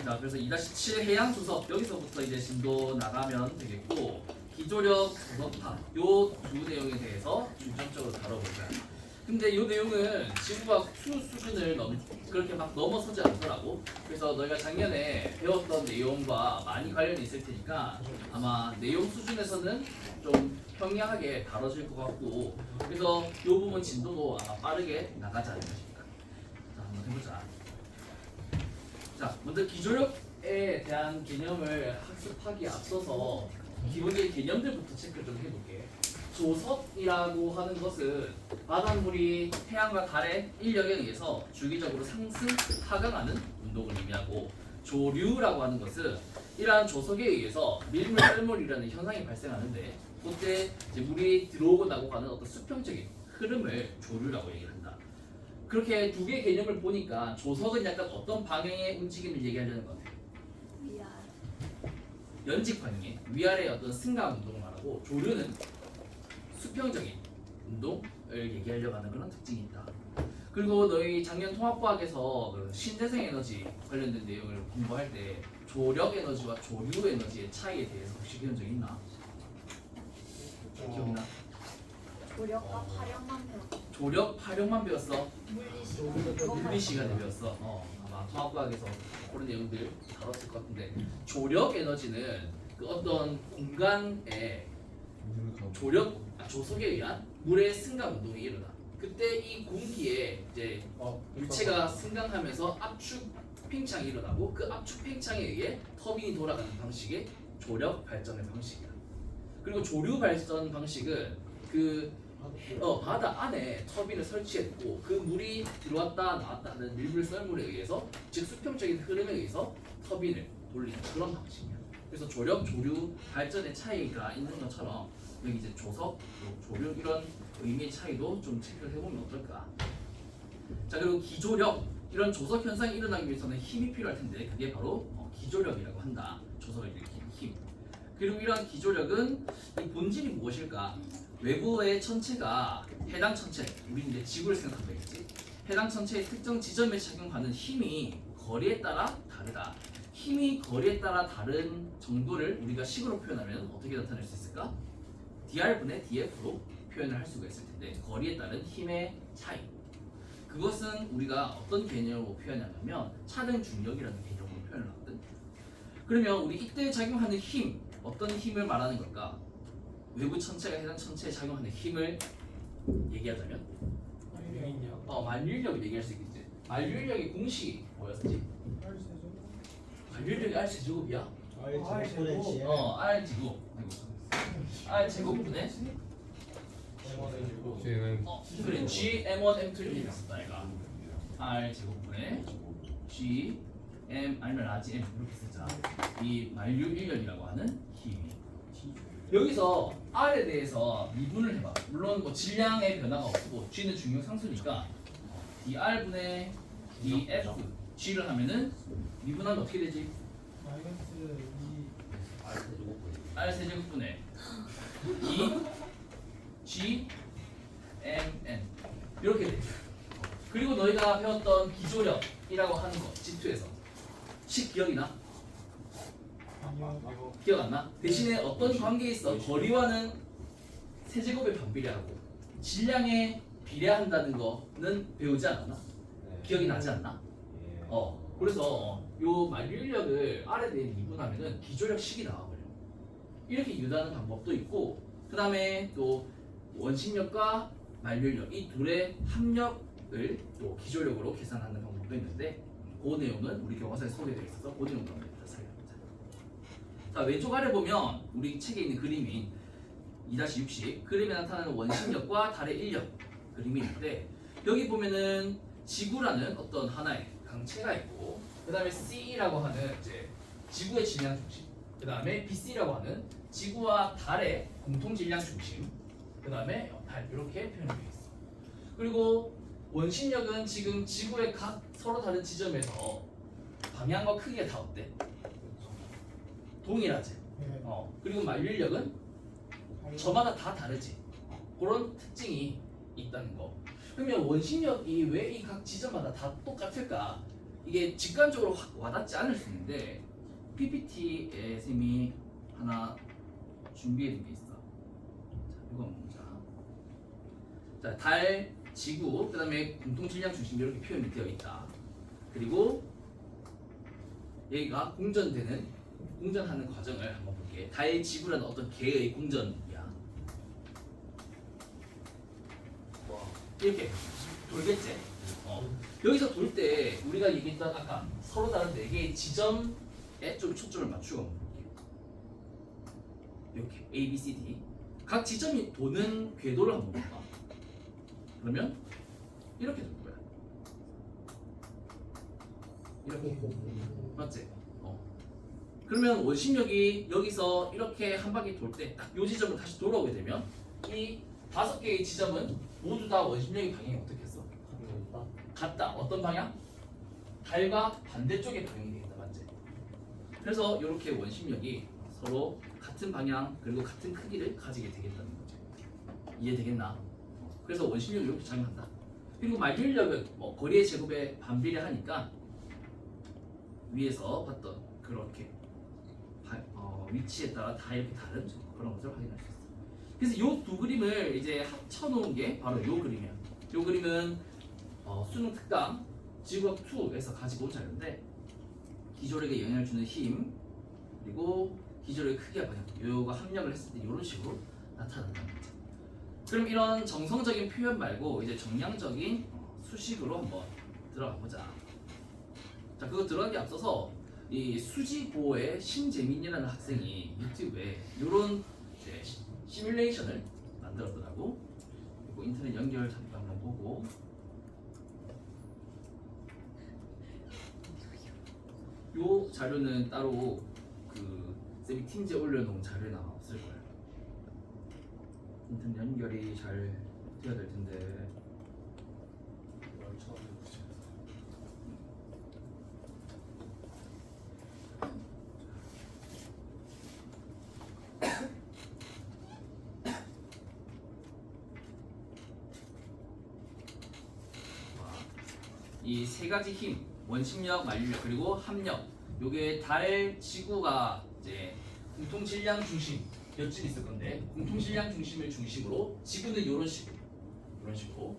자, 그래서 2-7 해양 조석 여기서부터 이제 진도 나가면 되겠고 기조력 조석파 요 두 내용에 대해서 중점적으로 다뤄보자. 근데 이 내용은 지구과학 2 수준을 그렇게 막 넘어서지 않더라고. 그래서 너희가 작년에 배웠던 내용과 많이 관련이 있을 테니까 아마 내용 수준에서는 좀 평이하게 다뤄질 것 같고, 그래서 이 부분 진도도 아마 빠르게 나가지 않을까 싶다. 자, 한번 해보자. 자, 먼저 기조력에 대한 개념을 학습하기에 앞서서 기본적인 개념들부터 체크를 좀 해볼게. 조석이라고 하는 것은 바닷물이 태양과 달의 인력에 의해서 주기적으로 상승, 하강하는 운동을 의미하고, 조류라고 하는 것은 이러한 조석에 의해서 밀물, 썰물이라는 현상이 발생하는데, 그때 이제 물이 들어오고 나고 하는 어떤 수평적인 흐름을 조류라고 얘기한다. 그렇게 두 개의 개념을 보니까 조석은 약간 어떤 방향의 움직임을 얘기하려는 것 같아요. 위아래. 연직 방향의 위아래의 어떤 승강 운동을 말하고, 조류는 수평적인 운동을 얘기하려고 하는 그런 특징이 있다. 그리고 너희 작년 통합과학에서 그 신재생 에너지 관련된 내용을 공부할 때 조력 에너지와 조류 에너지의 차이에 대해서 혹시 배운 적 있나? 기억나? 조력과 파력만 배웠고 조력, 파력만 배웠어? 물리 물리 시간에 배웠어. 아마 통합과학에서 그런 내용들 다뤘을 것 같은데, 조력 에너지는 그 어떤 공간에 조석에 의한 물의 승강 운동이 일어나. 그때 이 공기에 이제 물체가 승강하면서 압축 팽창이 일어나고, 그 압축 팽창에 의해 터빈이 돌아가는 방식의 조력 발전의 방식이야. 그리고 조류 발전 방식은 그 바다 안에 터빈을 설치했고, 그 물이 들어왔다 나왔다 하는 밀물 썰물에 의해서, 즉 수평적인 흐름에 의해서 터빈을 돌리는 그런 방식이야. 그래서 조력, 조류 발전의 차이가 있는 것처럼 여기 이제 조석, 조류 이런 의미의 차이도 좀 체크를 해보면 어떨까. 자, 그리고 기조력, 이런 조석 현상이 일어나기 위해서는 힘이 필요할 텐데 그게 바로 기조력이라고 한다. 조석을 일으키는 힘. 그리고 이러한 기조력은 이 본질이 무엇일까? 외부의 천체가 해당 천체, 우리 이제 지구를 생각하면 되겠지. 해당 천체의 특정 지점에 작용하는 힘이 거리에 따라 다르다. 힘이 거리에 따라 다른 정도를 우리가 식으로 표현하면 어떻게 나타낼 수 있을까? dr분의 df로 표현을 할 수가 있을 텐데, 거리에 따른 힘의 차이. 그것은 우리가 어떤 개념으로 표현하냐면 차등 중력이라는 개념으로 표현을 하거든. 그러면 우리 이때 작용하는 힘, 어떤 힘을 말하는 걸까? 외부 천체가 해당 천체에 작용하는 힘을 얘기하자면 만유인력을 얘기할 수 있겠지. 만유인력의 공식이 뭐였지? 만유인력이 R/제곱이야? R/제곱. R/제곱분의 그래, G(m1) M2 이렇게 썼다 얘가. R/제곱분의 G(m) 아니면 라지 M 이렇게 쓰자. 이 만유인력이라고 하는 힘이. 여기서 R에 대해서 미분을 해봐. 물론 뭐 질량의 변화가 없고 G는 중력 상수니까 dr분의 df G를 하면은 미분하면 어떻게 되지? R 세제곱분의 2 G M N 이렇게 돼. 그리고 너희가 배웠던 기조력이라고 하는 거 G2에서 식 기억이나? 기억 안 나? 대신에 어떤 관계에 있어? 거리와는 세제곱에 반비례하고 질량에 비례한다는 거는 배우지 않았나? 기억이 나지 않나? 그래서 요 만유인력을 R에 대해 미분하면은 기조력식이 나와버려. 이렇게 유도하는 방법도 있고, 그 다음에 또 원심력과 만유인력 이 둘의 합력을 또 기조력으로 계산하는 방법도 있는데, 그 내용은 우리 교과서에 소개되어 있어서 그 내용도 한번 살펴보자. 자, 왼쪽 아래 보면 우리 책에 있는 그림인 2-60 그림에 나타나는 원심력과 달의 인력 그림이 있는데, 여기 보면은 지구라는 어떤 하나의 강체가 있고, 그 다음에 C라고 하는 이제 지구의 질량 중심, 그 다음에 BC라고 하는 지구와 달의 공통 질량 중심, 그 다음에 달 이렇게 표현되어 있어. 그리고 원심력은 지금 지구의 각 서로 다른 지점에서 방향과 크기가 다 어때? 동일하지. 그리고 만유인력은 저마다 다 다르지. 그런 특징이 있다는 거. 그러면 원심력이 왜 이 각 지점마다 다 똑같을까? 이게 직관적으로 확 와닿지 않을 수 있는데 PPT에 쌤이 하나 준비해둔 게 있어. 자, 이거 보자. 자, 달, 지구, 그다음에 공통 질량 중심 이렇게 표현이 되어 있다. 그리고 얘가 공전하는 과정을 한번 볼게. 달, 지구라는 어떤 개의 공전이야. 이렇게 돌겠지? 여기서 돌 때 우리가 얘기했던 아까 서로 다른 4개의 지점에 좀 초점을 맞추고 한번 볼게. 이렇게 A, B, C, D 각 지점이 도는 궤도를 한번 볼까? 그러면 이렇게 돌 거야. 이렇게 맞지? 그러면 원심력이 여기서 이렇게 한 바퀴 돌 때 딱 이 지점을 다시 돌아오게 되면 이 5개의 지점은 모두 다 원심력의 방향이 어떻게 했어? 같다. 어떤 방향? 달과 반대쪽의 방향이 되겠다. 맞지? 그래서 이렇게 원심력이 서로 같은 방향 그리고 같은 크기를 가지게 되겠다는 거죠. 이해되겠나? 그래서 원심력이 이렇게 작용한다. 그리고 만류인력은 뭐 거리의 제곱에 반비례하니까 위에서 봤던 그렇게 위치에 따라 다 이렇게 다른 그런 것을 확인할 수 있어. 그래서 이 두 그림을 이제 합쳐놓은 게 바로 이 그림이야. 이 그림은 수능 특강 지구학 2에서 가지고 온 자료인데 기조력에 영향을 주는 힘 그리고 기조력의 크기와 방향 요거 합력을 했을 때 이런 식으로 나타난다는 거죠. 그럼 이런 정성적인 표현 말고 이제 정량적인 수식으로 한번 들어가 보자. 자, 그거 들어가기 앞서서 이 수지보의 신재민이라는 학생이 유튜브에 이런 시뮬레이션을 만들었더라고. 그리고 인터넷 연결 잠깐 한번 보고. 요 자료는 따로 그 쌤이 팀즈에 올려놓은 자료에 아마 없을 거야. 인터넷 연결이 잘 돼야 될 텐데. 이 세 가지 힘, 원심력, 만류력 그리고 합력. 요게 달, 지구가 이제 공통 질량 중심 몇쯤 있을 건데 공통 질량 중심을 중심으로 지구는 이런 식으로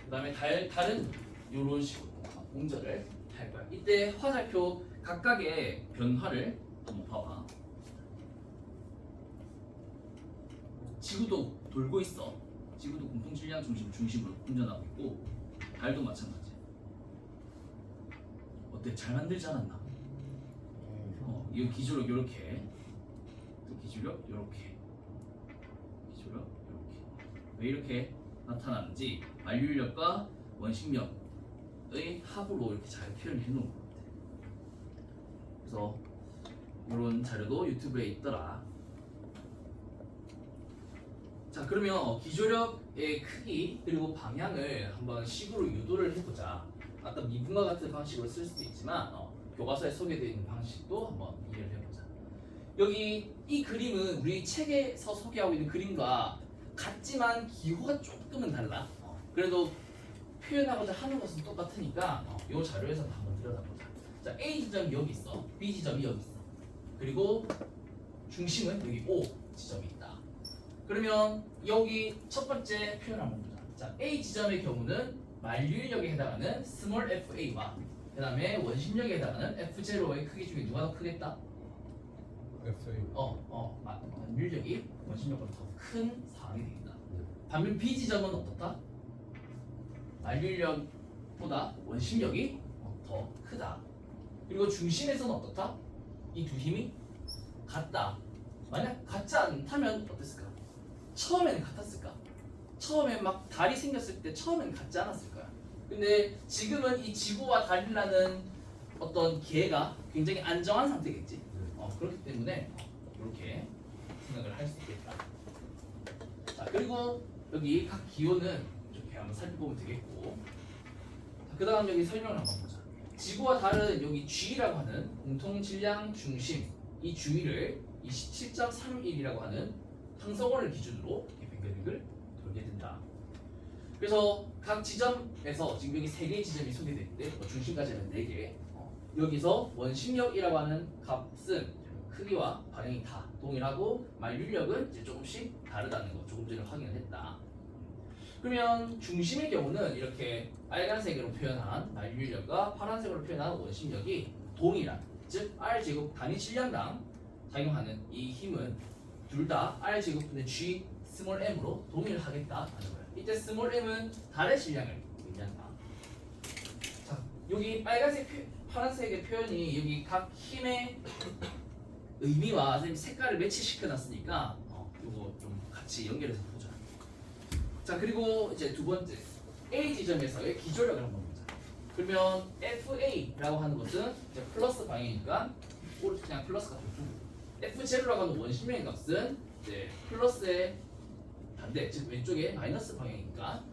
그다음에 달은 이런 식으로 공전을 할 거야. 이때 화살표 각각의 변화를 한번 봐봐. 지구도 돌고 있어. 지구도 공통 질량 중심으로 공전하고 있고 달도 마찬가지. 어때? 잘 만들지 않았나? 이 기조력 이렇게, 또 기조력 이렇게, 기조력 이렇게. 왜 이렇게 나타나는지 만류력과 원심력의 합으로 이렇게 잘 표현해 놓은 것 같아. 그래서 이런 자료도 유튜브에 있더라. 자, 그러면 기조력의 크기 그리고 방향을 한번 식으로 유도를 해보자. 아까 미분과 같은 방식으로 쓸 수도 있지만 교과서에 소개되어 있는 방식도 한번 이해를 해보자. 여기 이 그림은 우리 책에서 소개하고 있는 그림과 같지만 기호가 조금은 달라. 그래도 표현하고자 하는 것은 똑같으니까 이 자료에서 한번 들여다보자. 자, A 지점이 여기 있어. B 지점이 여기 있어. 그리고 중심은 여기 O 지점이 있다. 그러면 여기 첫 번째 표현 한번 보자. 자, A 지점의 경우는 만류인력에 해당하는 스몰 FA와 그 다음에 원심력에 해당하는 F0의 크기 중에 누가 더 크겠다? FA. 만류력이 원심력보다 더 큰 사항이 되겠다. 반면 B 지점은 어떻다? 만류력보다 원심력이 더 크다. 그리고 중심에서는 어떻다? 이 두 힘이 같다. 만약 같지 않다면 어땠을까? 처음에는 같았을까? 처음에 막 달이 생겼을 때 처음엔 같지 않았을 거야. 근데 지금은 이 지구와 달이라는 어떤 기회가 굉장히 안정한 상태겠지. 그렇기 때문에 이렇게 생각을 할 수 있겠다. 자, 그리고 여기 각 기호는 이렇게 한번 살펴보면 되겠고. 그 다음 여기 설명을 한번 보자. 지구와 달은 여기 G라고 하는 공통 질량 중심 이 주위를 27.31이라고 하는 항성원을 기준으로 빙글빙글 돌게 된다. 그래서 각 지점에서 지금 여기 3개의 지점이 소개되어 있는데 뭐 중심까지는 4개. 여기서 원심력이라고 하는 값은 크기와 방향이 다 동일하고 만류력은 이제 조금씩 다르다는 거 조금 전에 확인을 했다. 그러면 중심의 경우는 이렇게 빨간색으로 표현한 만류력과 파란색으로 표현한 원심력이 동일한, 즉 R제곱 단위 질량당 작용하는 이 힘은 둘 다 R제곱분의 G 스몰 m으로 동일하겠다라는 거예요. 이때 스몰 m은 달의 질량을 의미한다. 자, 여기 파란색의 표현이 여기 각 힘의 의미와 선생님 색깔을 매치시켜 놨으니까 이거 좀 같이 연결해서 보자. 자, 그리고 이제 두 번째 A 지점에서의 기조력을 한번 보자. 그러면 FA라고 하는 것은 이제 플러스 방향이니까 그냥 플러스가 두고 F0라고 하는 원심력의 값은 이제 플러스의 반대, 즉 왼쪽에 마이너스 방향이니까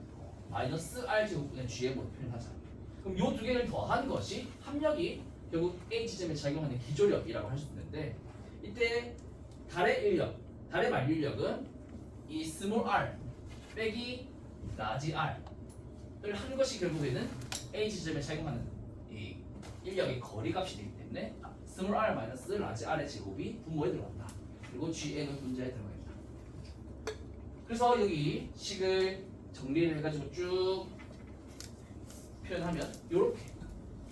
마이너스 R제곱분의 GM으로 표현하자. 그럼 이 두 개를 더한 것이 합력이 결국 A 지점에 작용하는 기조력이라고 할 수 있는데 이때 달의 인력, 달의 만류력은 이 스몰 r 빼기 라지 r을 한 것이 결국에는 A 지점에 작용하는 이 인력의 거리값이 되기 때문에 스몰 r 마이너스 라지 r의 제곱이 분모에 들어간다. 그리고 gn은 분자에 들어가겠다. 그래서 여기 식을 정리를 해가지고 쭉 표현하면 이렇게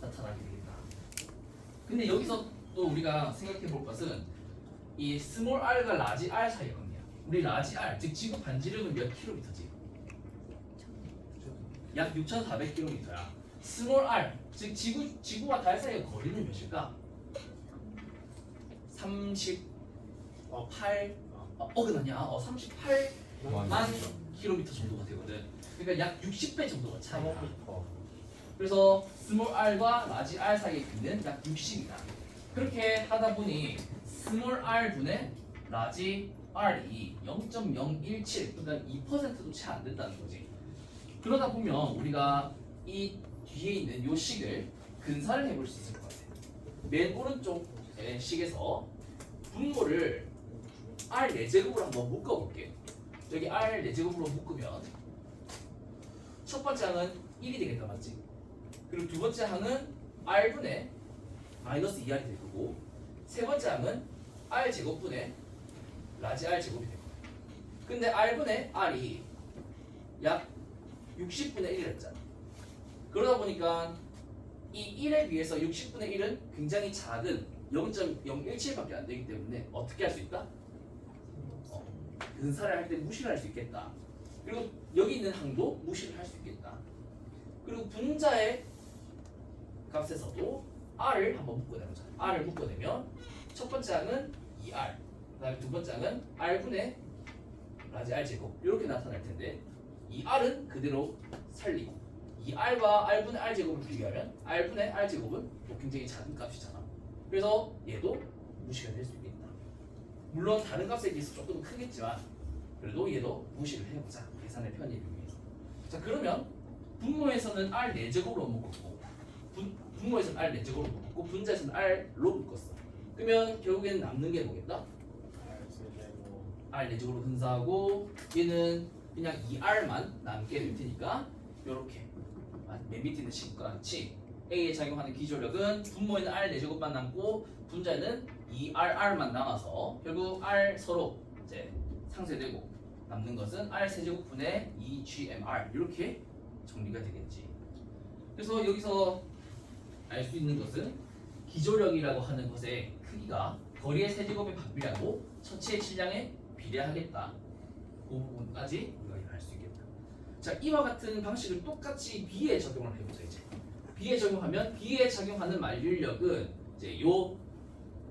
나타나게 되겠다. 근데 여기서 또 우리가 생각해 볼 것은 이 스몰 r과 라지 r 사이의 관계야. 우리 라지 r, 즉 지구 반지름은 몇 킬로미터지? 약 6,400km야. 스몰 r, 즉 지구와 달 사이의 거리는 몇일까? 38 어긋나냐? 38만 킬로미터 정도가 되거든. 그러니까 약 60배 정도가 차이가. 그래서 스몰 r과 라지 r 사이의 비는 약 60이다. 그렇게 하다 보니 스몰 r 분의 라지 r이 0.017, 그러니까 2%도 채 안 된다는 거지. 그러다 보면 우리가 이 뒤에 있는 요 식을 근사를 해볼 수 있을 것 같아. 맨 오른쪽의 식에서 분모를 r 4제곱으로 한번 묶어볼게. 여기 r 4제곱으로 묶으면 첫 번째 항은 1이 되겠다, 맞지? 그리고 두 번째 항은 r분의 마이너스 2r이 될 거고, 세 번째 항은 r 제곱분의 라지 r 제곱이 될 거야. 근데 r분의 r이 약 60분의 1이랬잖아. 그러다 보니까 이 1에 비해서 60분의 1은 굉장히 작은 0.017밖에 안 되기 때문에 어떻게 할 수 있다? 근사를 할 때 무시를 할 수 있겠다. 그리고 여기 있는 항도 무시를 할 수 있겠다. 그리고 분자의 값에서도 r을 한번 묶어내보자. r을 묶어내면 첫 번째 항은 2r, 그다음에 두 번째 항은 r분의 라지 r 제곱 이렇게 나타날 텐데 이 r은 그대로 살리고 이 r과 r분의 r 제곱을 비교하면 r분의 r 제곱은 또 굉장히 작은 값이잖아. 그래서 얘도 무시가 될 수 있겠다. 물론 다른 값에 비해서 조금 크겠지만 그래도 얘도 무시를 해보자. 계산의 편의를 위해서. 자, 그러면 분모에서는 r 4제곱으로 묶었고 분모에서는 r 4제곱으로 묶었고 분자에서는 r로 묶었어. 그러면 결국에는 남는 게 뭐겠다? r 4제곱으로 근사하고 얘는 그냥 2r만 남게 될 테니까 요렇게 맨 밑에 있는 식과 같이 A에 작용하는 기조력은 분모에는 r 4제곱만 남고 분자에는 2rr만 남아서 결국 r 서로 이제 상쇄되고 남는 것은 r 세제곱분의 2gmr 이렇게 정리가 되겠지. 그래서 여기서 알 수 있는 것은 기조력이라고 하는 것의 크기가 거리의 세제곱에 반비례하고 전체의 질량에 비례하겠다. 그 부분까지 우리가 알 수 있겠다. 자, 이와 같은 방식을 똑같이 B에 적용을 해보자. 이제 B에 적용하면 B에 작용하는 만류력은 이제 요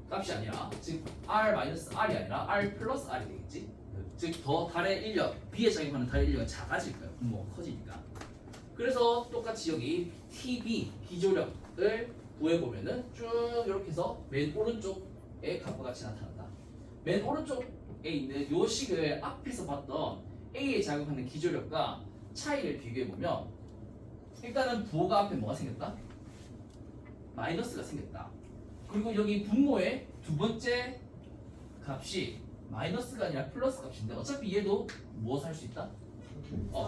값이 아니라 즉 R-R이 아니라 R 플러스 R이 되겠지. 즉 더 달의 인력, B에 작용하는 달의 인력은 작아질 거예요. 분모가 커지니까. 그래서 똑같이 여기 TB 기조력을 구해보면은 쭉 이렇게 해서 맨 오른쪽에 값과 같이 나타난다. 맨 오른쪽에 있는 요 식을 앞에서 봤던 A에 작용하는 기조력과 차이를 비교해보면 일단은 부호가 앞에 뭐가 생겼다? 마이너스가 생겼다. 그리고 여기 분모의 두 번째 값이 마이너스가 아니라 플러스 값인데 어차피 얘도 무엇을 할 수 있다?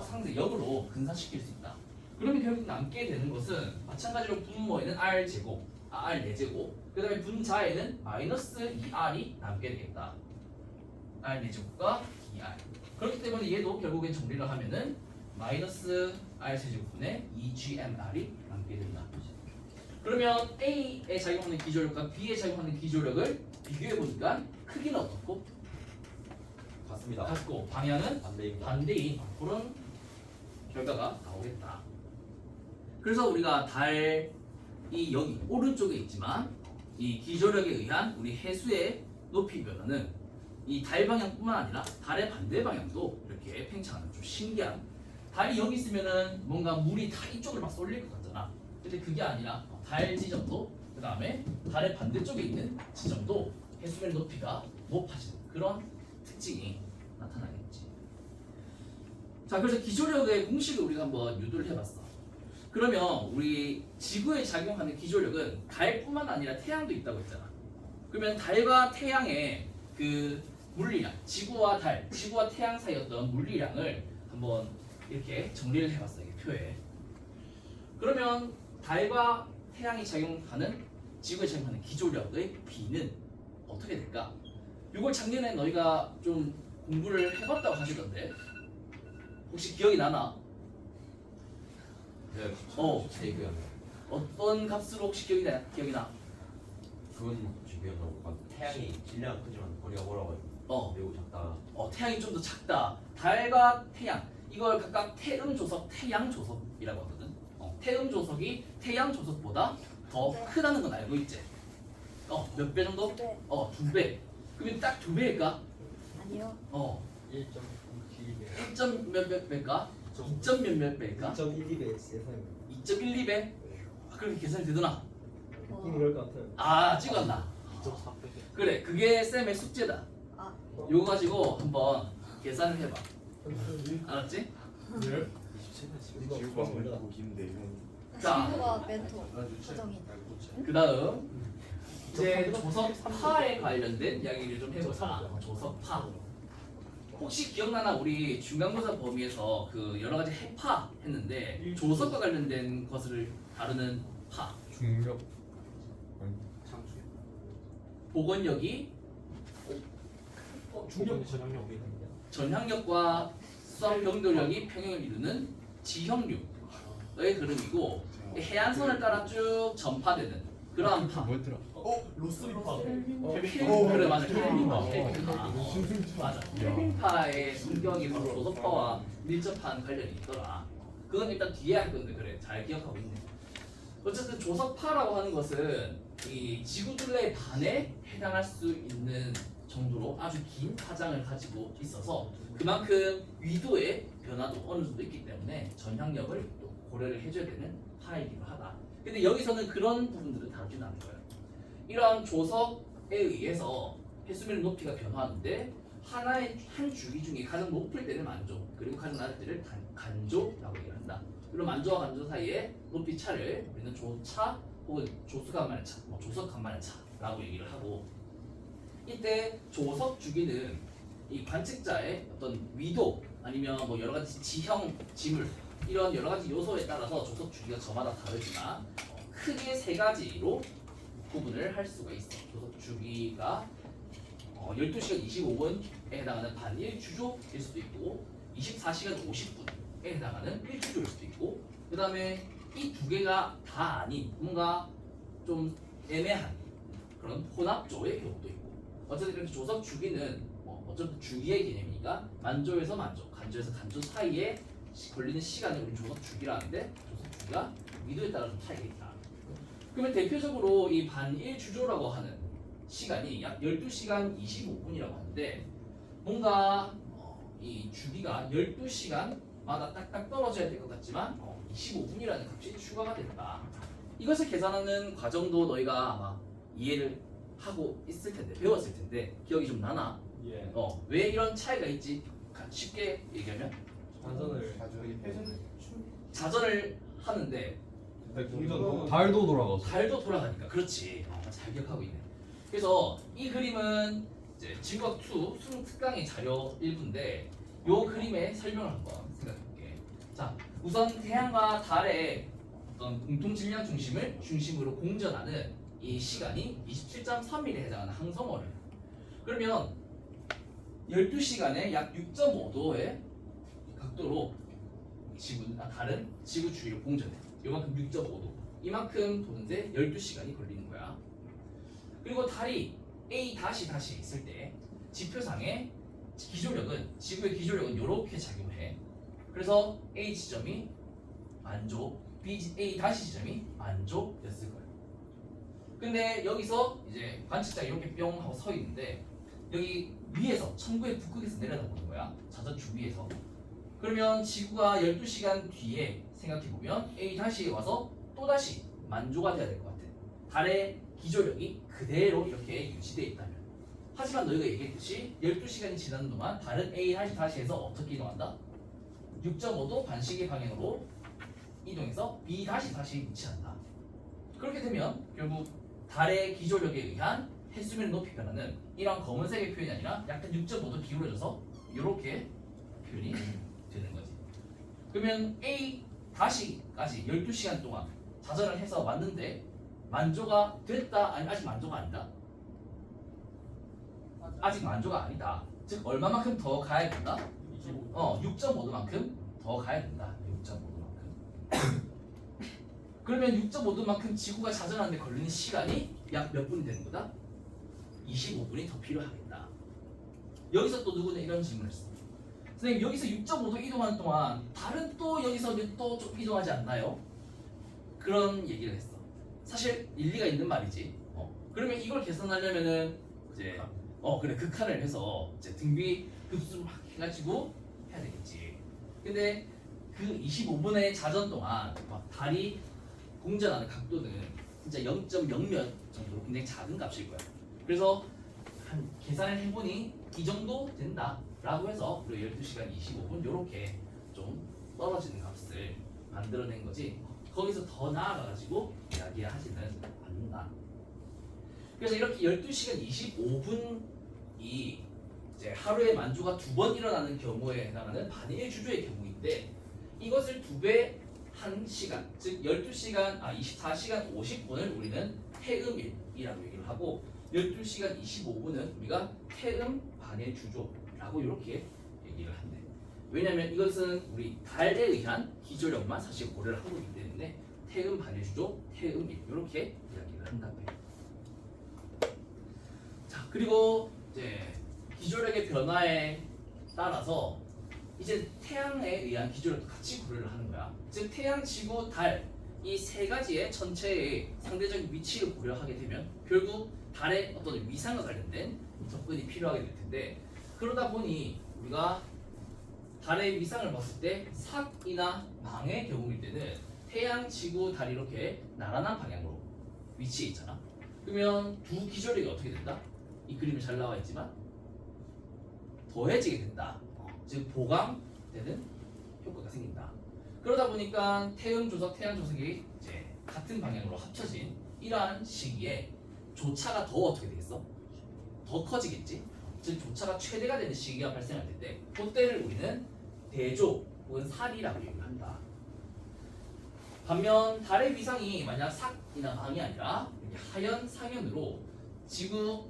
상대 역으로 분산시킬 수 있다. 그러면 결국 남게 되는 것은 마찬가지로 분모에는 r 제곱, r 4제곱, 그 다음에 분자에는 마이너스 2r이 남게 되겠다. r 4제곱과 2r. 그렇기 때문에 얘도 결국엔 정리를 하면은 마이너스 r 세제곱분의 2gmr이 남게 된다. 그러면 A에 작용하는 기조력과 B에 작용하는 기조력을 비교해 보니까 크기는 어떻고? 같습니다. 같고 방향은 반대입니다. 반대인 그런 결과가 나오겠다. 그래서 우리가 달이 여기 오른쪽에 있지만 이 기조력에 의한 우리 해수의 높이 변화는 이 달 방향뿐만 아니라 달의 반대 방향도 이렇게 팽창하는 좀 신기한. 달이 여기 있으면은 뭔가 물이 다 이쪽으로 막 쏠릴 것 같잖아. 근데 그게 아니라 달 지점도 그 다음에 달의 반대쪽에 있는 지점도 해수면 높이가 높아지는 그런 특징이 나타나겠지. 자, 그래서 기조력의 공식을 우리가 한번 유도를 해봤어. 그러면 우리 지구에 작용하는 기조력은 달뿐만 아니라 태양도 있다고 했잖아. 그러면 달과 태양의 그 물리량, 지구와 달, 지구와 태양 사이였던 물리량을 한번 이렇게 정리를 해봤어, 이 표에. 그러면 달과 태양이 작용하는 지구에 작용하는 기조력의 비는 어떻게 될까? 이걸 작년에 너희가 좀 공부를 해봤다고 하시던데 혹시 기억이 나나? 네, 제 기억이 안 나요. 어떤 값으로 혹시 기억이 나? 그건 제 기억이 안 나고 태양이 질량은 크지만 거리가 멀어가지고 매우 작다. 태양이 좀 더 작다. 달과 태양 이걸 각각 태음 조석, 태양 조석이라고 하거든. 태음 조석이 태양 조석보다 더 네. 크다는 건 알고 있지? 몇 배 정도? 네. 2배. 그러면 딱 2배일까? 아니요. 1.92배 1점 몇 배일까? 2점 몇 배일까? 2.12배 예상입니다. 2.12배? 그렇게 계산이 되더나? 그럴 것 같아요. 아, 찍었나? 그래, 그게 쌤의 숙제다. 아, 요거 가지고 한번 계산을 해봐. 알았지? 네. 지우가 고기인데 자. 지구가 멘토 고정이. 그 다음 이제 조석파에 관련된 이야기를 좀 해보자. 조석파. 혹시 기억나나? 우리 중간고사 범위에서 그 여러 가지 해파 했는데 조석과 관련된 것을 다루는 파. 중력 복원력이 중력 전향력이 전향력과 수압 변동력이 평행을 이루는 지형류의 흐름이고 해안선을 따라 쭉 전파되는 그러한 파. 뭐였더라? 로스리파 그래, 맞아. 켈빈파. 맞아. 켈빈파의 성격이 바로 조석파와 밀접한 관련이 있더라. 그건 일단 뒤에 할 건데 그래, 잘 기억하고 있네. 어쨌든 조석파라고 하는 것은 이 지구둘레의 반에 해당할 수 있는 정도로 아주 긴 파장을 가지고 있어서 그만큼 위도의 변화도 어느 정도 있기 때문에 전향력을 또 고려를 해줘야 되는 파이기도 하다. 근데 여기서는 그런 부분들을 다루지는 않는 거예요. 이러한 조석에 의해서 해수면 높이가 변화하는데 한 주기 중에 가장 높을 때는 만조, 그리고 가장 낮을 때를 간조라고 얘기를 한다. 그리고 만조와 간조 사이의 높이 차를 우리는 조차 혹은 조수간만의 차, 조석간만의 차라고 얘기를 하고, 이때 조석 주기는 이 관측자의 어떤 위도 아니면 뭐 여러 가지 지형, 지물 이런 여러 가지 요소에 따라서 조석 주기가 저마다 다르지만 크게 세 가지로 구분을 할 수가 있어. 조석 주기가 12시간 25분에 해당하는 반일 주조일 수도 있고 24시간 50분에 해당하는 1주조일 수도 있고, 그 다음에 이 두 개가 다 아닌 뭔가 좀 애매한 그런 혼합조의 경우도 있고, 어쨌든 이렇게 조석 주기는 어쨌든 주기의 개념이니까 만조에서 만조, 간조에서 간조 사이에 걸리는 시간을 우리 조석 주기라는데 조석 주기가 위도에 따라 좀 차이가 있다. 그러면 대표적으로 이 반일 주조라고 하는 시간이 약 12시간 25분이라고 하는데 뭔가 이 주기가 12시간마다 딱딱 떨어져야 될 것 같지만 25분이라는 값이 추가가 된다. 이것을 계산하는 과정도 너희가 아마 이해를 하고 있을 텐데, 배웠을 텐데 기억이 좀 나나? 예. 왜 이런 차이가 있지? 쉽게 얘기하면 자전을 하는데 달도 돌아가서 달도 돌아가니까. 그렇지. 잘 기억하고 있네. 그래서 이 그림은 이제 지구학 2 수능 특강의 자료 일부인데 요 그림의 설명을 한번 생각해 자, 우선 태양과 달의 어떤 공통 질량 중심을 중심으로 공전하는 이 시간이 27.3mm에 해당하는 항성어를. 그러면 12시간에 약 6.5도의 각도로 달은 지구 주위를 공전해. 이만큼 6.5도. 이만큼 도는데 12시간이 걸리는 거야. 그리고 달이 A 다시 있을 때 지표상의 기조력은 지구의 기조력은 이렇게 작용해. 그래서 A 지점이 만조, A 다시 지점이 만조였을 거예요. 근데 여기서 이제 관측자 이렇게 뿅 하고 서 있는데 여기 위에서 천구의 북극에서 내려다보는 거야. 자전 주위에서. 그러면 지구가 12시간 뒤에 생각해보면 A 다시에 와서 또다시 만조가 돼야 될 것 같아. 달의 기조력이 그대로 이렇게 유지되어 있다면. 하지만 너희가 얘기했듯이 12시간이 지나는 동안 달은 A 다시에서 어떻게 이동한다? 6.5도 반시계 방향으로 이동해서 B 다시에 위치한다. 그렇게 되면 결국 달의 기조력에 의한 해수면 높이 변화는 이런 검은색의 표현이 아니라 약간 6.5도 기울어져서 이렇게 표현이 되는 거지. 그러면 A 다시까지 12시간 동안 자전을 해서 왔는데 만조가 됐다? 아니 아직 만조가 아니다. 아직 만조가 아니다. 즉 얼마만큼 더 가야 된다? 6.5도만큼 더 가야 된다. 6.5도만큼. 그러면 6.5도만큼 지구가 자전하는데 걸리는 시간이 약 몇 분이 되는 거다? 25분이 더 필요하겠다. 여기서 또 누구는 이런 질문을 했어. 선생님 여기서 6.5도 이동하는 동안 달은 또 여기서 또 좀 이동하지 않나요? 그런 얘기를 했어. 사실 일리가 있는 말이지. 그러면 이걸 계산하려면은 이제 그래 극한을 해서 이제 등비 급수를 막 해가지고 해야 되겠지. 근데 그 25분의 자전 동안 막 달이 공전하는 각도는 진짜 0.0몇 정도로 굉장히 작은 값일 거야. 그래서 한 계산을 해보니 이 정도 된다라고 해서 우리 12시간 25분 이렇게 좀 떨어지는 값을 만들어낸 거지. 거기서 더 나아가가지고 이야기하지는 않는다. 그래서 이렇게 12시간 25분이 이제 하루에 만조가 2번 일어나는 경우에 해당하는 반의 주조의 경우인데 이것을 2배 한 시간, 즉 24시간 50분을 우리는 태음일이라고 얘기를 하고 12시간 25분은 우리가 태음 반의 주조라고 이렇게 얘기를 한대. 왜냐하면 이것은 우리 달에 의한 기조력만 사실 고려를 하고 있기 때문에 태음 반의 주조, 태음일 이렇게 이야기를 한다고 해요. 자, 그리고 이제 기조력의 변화에 따라서 이제 태양에 의한 기조력도 같이 고려를 하는 거야. 즉 태양, 지구, 달 이 세 가지의 전체의 상대적인 위치를 고려하게 되면 결국 달의 어떤 위상과 관련된 접근이 필요하게 될 텐데 그러다 보니 우리가 달의 위상을 봤을 때 삭이나 망의 경우일 때는 태양, 지구, 달이 이렇게 나란한 방향으로 위치해 있잖아. 그러면 두 기조력이 어떻게 된다? 이 그림이 잘 나와 있지만 더해지게 된다. 즉 보강되는 효과가 생긴다. 그러다 보니까 태음 조석, 태양 조석이 이제 같은 방향으로 합쳐진 이러한 시기에 조차가 더 어떻게 되겠어? 더 커지겠지. 즉 조차가 최대가 되는 시기가 발생할 텐데 그때를 우리는 대조 혹은 살이라고 얘기를 한다. 반면 달의 위상이 만약 삭이나 망이 아니라 이렇게 하연 상현으로 지구,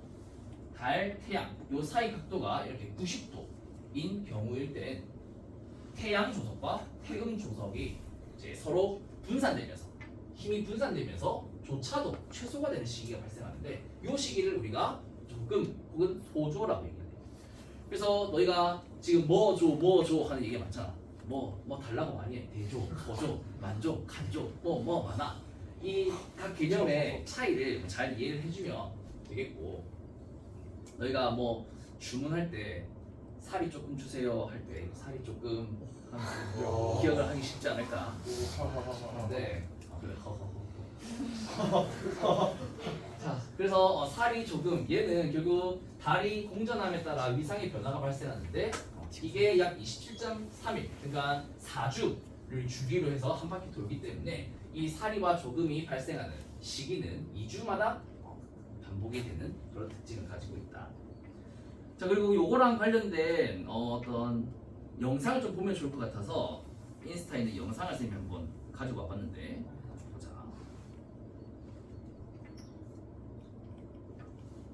달, 태양 요 사이 각도가 이렇게 90도인 경우일 땐 태양 조석과 태음 조석이 이제 서로 분산되면서 힘이 분산되면서 조차도 최소가 되는 시기가 발생하는데 이 시기를 우리가 조금 혹은 소조라고 얘기해요. 그래서 너희가 지금 뭐조 하는 얘기가 많잖아. 뭐 달라고 많이 해. 대조, 거조, 만조, 간조, 뭐 많아. 이 각 개념의 차이를 잘 이해를 해주면 되겠고 너희가 뭐 주문할 때 살이 조금 주세요 할 때 살이 조금 하면 기억을 하기 쉽지 않을까. 네. 그래. 자, 그래서 살이 조금 얘는 결국 달이 공전함에 따라 위상의 변화가 발생하는데 이게 약 27.3일 그러니까 4주를 주기로 해서 한 바퀴 돌기 때문에 이 사리와 조금이 발생하는 시기는 2주마다 반복이 되는 그런 특징을 가지고 있다. 자, 그리고 요거랑 관련된 어떤 영상을 좀 보면 좋을 것 같아서 인스타에 있는 영상을 쌤이 한번 가지고 와봤는데 보자.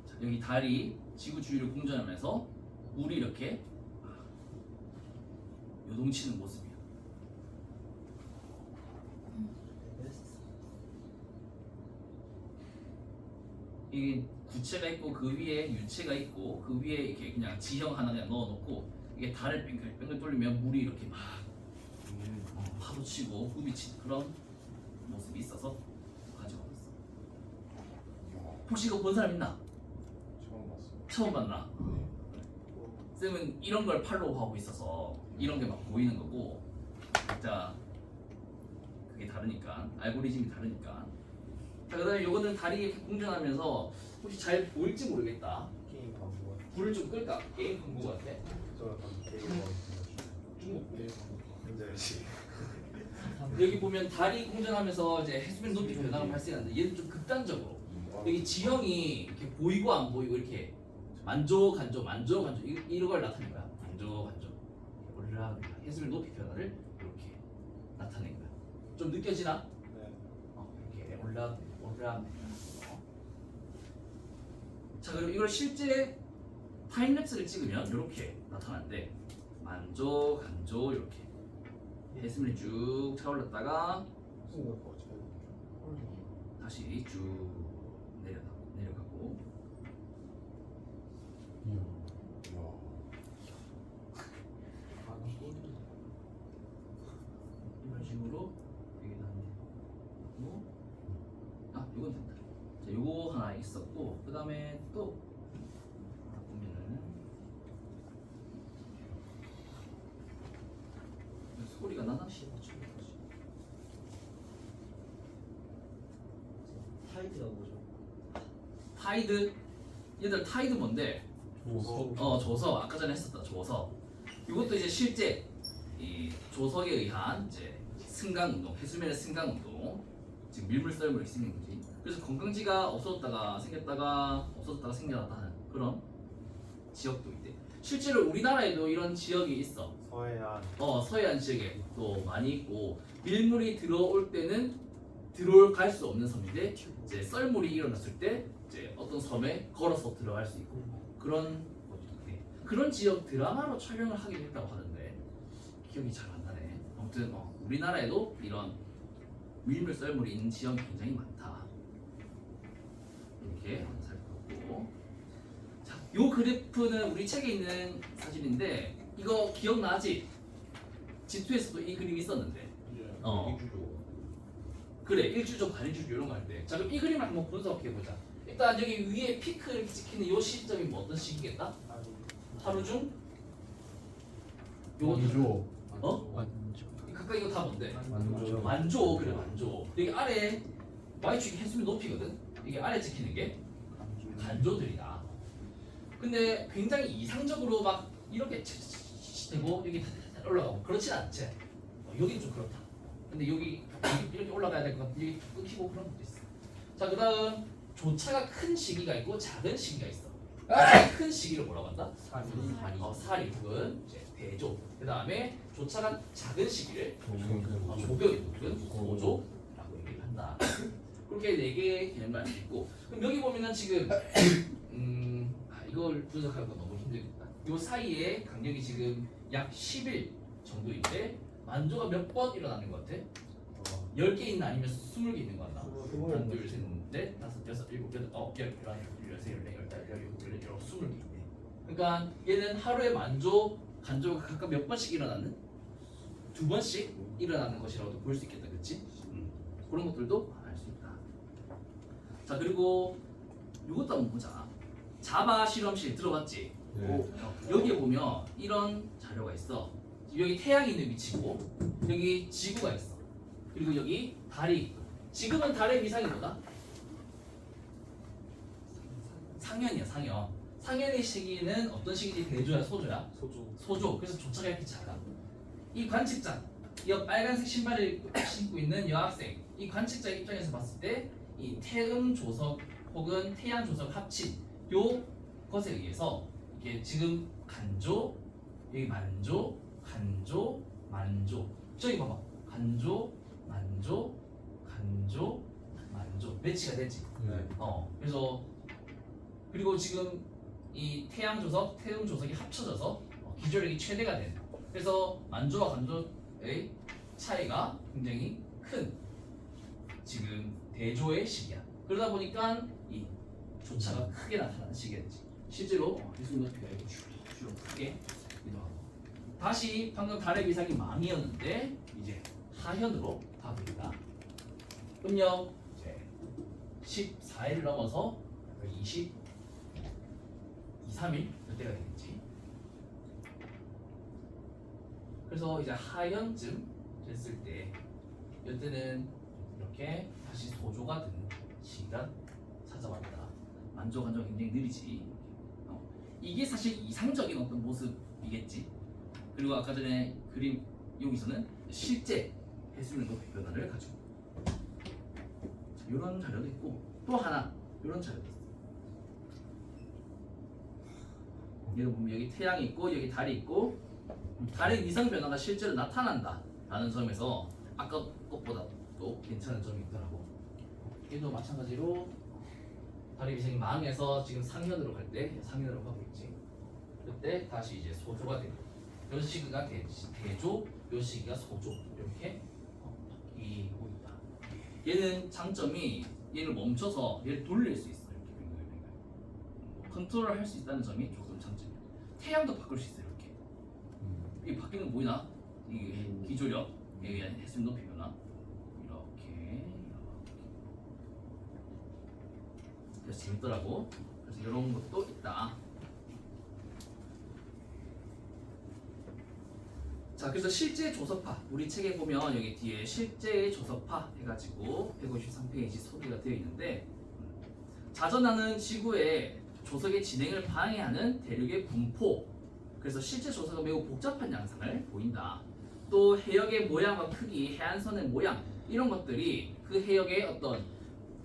자, 여기 달이 지구 주위를 공전하면서 물이 이렇게 요동치는 모습이야. 이게 구체가 있고 그 위에 유체가 있고 그 위에 이렇게 그냥 지형 하나 그냥 넣어놓고 이게 달을 뺑글뺑글 돌리면 물이 이렇게 막 파도치고 후비치는 그런 모습이 있어서 가지고 왔어. 혹시 이거 본 사람 있나? 처음 봤어요. 처음 봤나? 쌤은 이런 걸 팔로우하고 있어서 이런 게 막 보이는 거고 자 그게 다르니까 알고리즘이 다르니까 자 그다음에 요거는 달이 이렇게 공전하면서 혹시 잘 보일지 모르겠다. 게임 광고. 불을 좀 끌까? 게임 광고 같아. 저 약간 게임 광고. 중국 게임 광고. 뭔지 알지? 여기 보면 달이 공전하면서 이제 해수면 높이 변화가 발생하는데 얘는 좀 극단적으로 여기 지형이 이렇게 보이고 안 보이고 이렇게 만조 간조 이런 걸 나타낸 거야. 만조 간조 올라가는 거야. 해수면 높이 변화를 이렇게 나타낸 거야. 좀 느껴지나? 네. 이렇게 올라가는 거야. 자 그리고 이걸 실제 타임랩스를 찍으면 이렇게 나타나는데 만조 간조 이렇게 해수면이 쭉 차올랐다가 다시 쭉 내려가고 이런 식으로 여기 나오고 이건 된다. 자, 요거 하나 있었고 그 다음에 또 보면은 소리가 나나? 타이드가 뭐죠? 타이드 얘들 타이드 뭔데? 조서. 조서 아까 전에 했었다 조서. 이것도 이제 실제 이 조석에 의한 이제 승강 운동, 해수면의 승강 운동, 지금 밀물 썰물이 생긴 거지. 그래서 관광지가 없어졌다가 생겼다가 없어졌다가 생겨났다 하는 그런 지역도 있대. 실제로 우리나라에도 이런 지역이 있어. 서해안. 서해안 지역에 또 많이 있고 밀물이 들어올 때는 갈 수 없는 섬인데 이제 썰물이 일어났을 때 이제 어떤 섬에 걸어서 들어갈 수 있고 그런 곳이 있대. 그런 지역 드라마로 촬영을 하기도 했다고 하던데 기억이 잘 안 나네. 아무튼 우리나라에도 이런 밀물 썰물이 있는 지역이 굉장히 많다. 이렇게 살펴봤고 자, 요 그래프는 우리 책에 있는 사진인데 이거 기억나지? G2에서도 이 그림이 있었는데 그래 일주족 반일주족 이런 거 할 때 자 그럼 이 그림을 한번 분석해보자. 일단 여기 위에 피크를 찍히는 요 시점이 뭐 어떤 시기겠다? 하루 중? 요거 각각 이거 다 뭔데? 만조 그래 만조. 여기 아래 y축이 해수면 높이거든. 이게 아래 찍히는 게 간조들이다. 근데 굉장히 이상적으로 막 이렇게 되고 여기 올라가고 그렇진 않지. 여긴 좀 그렇다. 근데 여기 이렇게 올라가야 될 것 같아. 여기 끊기고 그런 것도 있어. 자 그다음 조차가 큰 시기가 있고 작은 시기가 있어. 큰 시기를 뭐라고 한다? 사리 혹은 이제 대조. 그 다음에 조차가 작은 시기를 조교 혹은 고조라고 얘기를 한다. 그렇게 4개의 개념을 알 수 있고 그럼 여기 보면은 지금 이걸 분석하기가 너무 힘들겠다. 요 사이에 간격이 지금 약 10일 정도인데 만조가 몇 번 일어나는 것 같아? 10개 있나 아니면 20개 있는 거 같나? 하나 둘 셋 넷 다섯 여섯 일곱 여덟 아홉 열 열하나 열둘 열셋 열넷 열다섯 열여섯 열여덟 열아홉 20개 있네. 그러니까 얘는 하루에 만조 간조가 각각 몇 번씩 일어나는? 2번씩 일어나는 것이라고도 볼 수 있겠다, 그렇지? 그런 것들도 알 수 있다. 자 그리고 이것도 한번 보자. 자바 실험실 들어봤지? 여기에 보면 이런 자료가 있어. 여기 태양이 있는 위치고 여기 지구가 있어. 그리고 여기 달이 있고. 지금은 달의 위상이 뭐다? 상현이야 상현. 상현의 시기는 어떤 시기지? 대조야 소조야? 소조. 그래서 조차가 이렇게 작아. 이 관측자, 이 빨간색 신발을 신고 있는 여학생, 이 관측자 입장에서 봤을 때 이 태음 조석 혹은 태양 조석 합친 요 것에 의해서 이게 지금 간조, 여기 만조, 간조, 만조 저기 봐봐. 간조, 만조, 간조, 만조 매치가 됐지. 네. 그래서 그리고 지금 이 태양 조석, 태음 조석이 합쳐져서 기조력이 최대가 되는. 그래서 만조와 간조의 차이가 굉장히 큰 지금 대조의 시기야. 그러다 보니까 이 조차가 크게 나타나는 시기가 되지. 실제로 해수 높이가 이렇게 쭉 크게 이동하고. 다시 방금 달의 비상이 망이었는데 이제 하현으로 가봅니다. 음력 이제 14일 넘어서 20, 2, 3일 이때가 되겠지. 그래서 이제 하현쯤 됐을 때 이때는 이렇게 다시 소조가 되는 시기가 찾아왔다. 만조 간조가 굉장히 느리지. 이게 사실 이상적인 어떤 모습이겠지. 그리고 아까 전에 그림 여기서는 실제 해수면 높이 변화를 가지고 이런 자료도 있고 또 하나 이런 자료도 있어. 여기 보면 여기 태양이 있고 여기 달이 있고 달의 위상 변화가 실제로 나타난다라는 점에서 아까 것보다 또 괜찮은 점이 있더라고. 얘도 마찬가지로 달의 위상이 망해서 지금 상현으로 갈 때 상현으로 가고 있지. 그때 다시 이제 소조가 되고 요 시기가 대조, 요 시기가 소조 이렇게 바뀌고 있다. 얘는 장점이 얘를 멈춰서 얘를 돌릴 수 있어. 이렇게 뱅글뱅글 컨트롤을 할 수 있다는 점이 조금 장점이야. 태양도 바꿀 수 있어. 이렇게 이게 바뀌는 거 보이나? 이게 기조력에 의한 해수면 높이 변화 이렇게 그래서 재밌더라고. 그래서 이런 것도 있다. 자, 그래서 실제 조석파 우리 책에 보면 여기 뒤에 실제 조석파 해가지고 153페이지 소개가 되어 있는데 자전하는 지구의 조석의 진행을 방해하는 대륙의 분포. 그래서 실제 조석은 매우 복잡한 양상을 보인다. 또 해역의 모양과 크기, 해안선의 모양 이런 것들이 그 해역의 어떤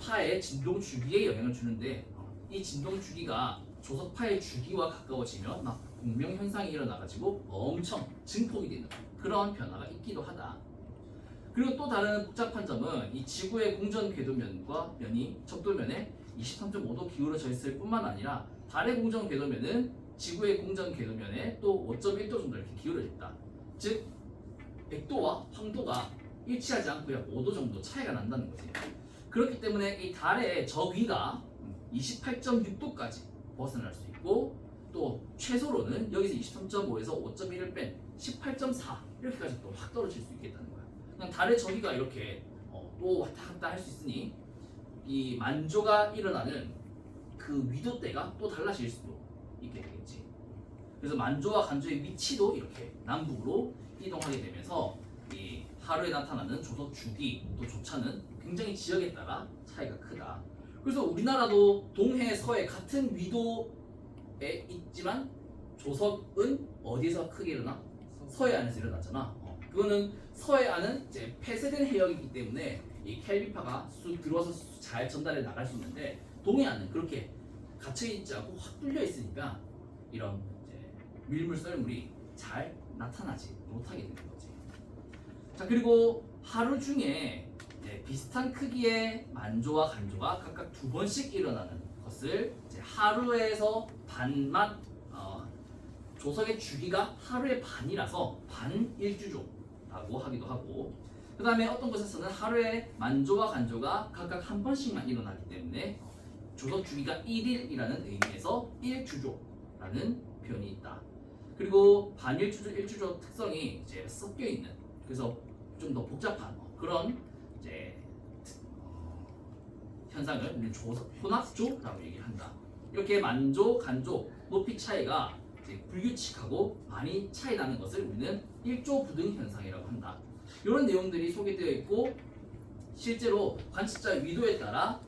파의 진동 주기에 영향을 주는데 이 진동 주기가 조석파의 주기와 가까워지면 막 공명 현상이 일어나가지고 엄청 증폭이 되는 그런 변화가 있기도 하다. 그리고 또 다른 복잡한 점은 이 지구의 공전 궤도면과 면이 적도면에 23.5도 기울어져 있을 뿐만 아니라 달의 공전 궤도면은 지구의 공전 궤도면에 또 5.1도 정도 이렇게 기울어져 있다. 즉 100도와 황도가 일치하지 않고 약 5도 정도 차이가 난다는 거지. 그렇기 때문에 이 달의 저위가 28.6도까지 벗어날 수 있고 또 최소로는 여기서 23.5에서 5.1을 뺀 18.4 이렇게까지 또 확 떨어질 수 있겠다는 거야. 그냥 달의 저기가 이렇게 또 왔다 갔다 할 수 있으니 이 만조가 일어나는 그 위도대가 또 달라질 수도 있게 되겠지. 그래서 만조와 간조의 위치도 이렇게 남북으로 이동하게 되면서 이 하루에 나타나는 조석 주기 또 조차는 굉장히 지역에 따라 차이가 크다. 그래서 우리나라도 동해 서해 같은 위도에 있지만 조석은 어디서 크게 일어나? 서해안에서 일어났잖아. 그거는 서해안은 이제 폐쇄된 해역이기 때문에 이 켈비파가 쑥 들어와서 잘 전달해 나갈 수 있는데 동해안은 그렇게 갇혀 있지 않고 확 뚫려 있으니까 이런 이제 밀물 썰물이 잘 나타나지 못하게 되는 거지. 자, 그리고 하루 중에 비슷한 크기의 만조와 간조가 각각 2번씩 일어나는 것을 이제 하루에서 반만 조석의 주기가 하루의 반이라서 반일주조라고 하기도 하고, 그 다음에 어떤 곳에서는 하루에 만조와 간조가 각각 한 번씩만 일어나기 때문에 조석 주기가 1일이라는 의미에서 일주조라는 표현이 있다. 그리고 반일주조, 일주조 특성이 이제 섞여 있는, 그래서 좀 더 복잡한 그런 이제 현상을 우리는 조석 혼합조라고 얘기한다. 이렇게 만조, 간조 높이 차이가 이제 불규칙하고 많이 차이 나는 것을 우리는 일조부등 현상이라고 한다. 이런 내용들이 소개되어 있고 실제로 관측자 위도에 따라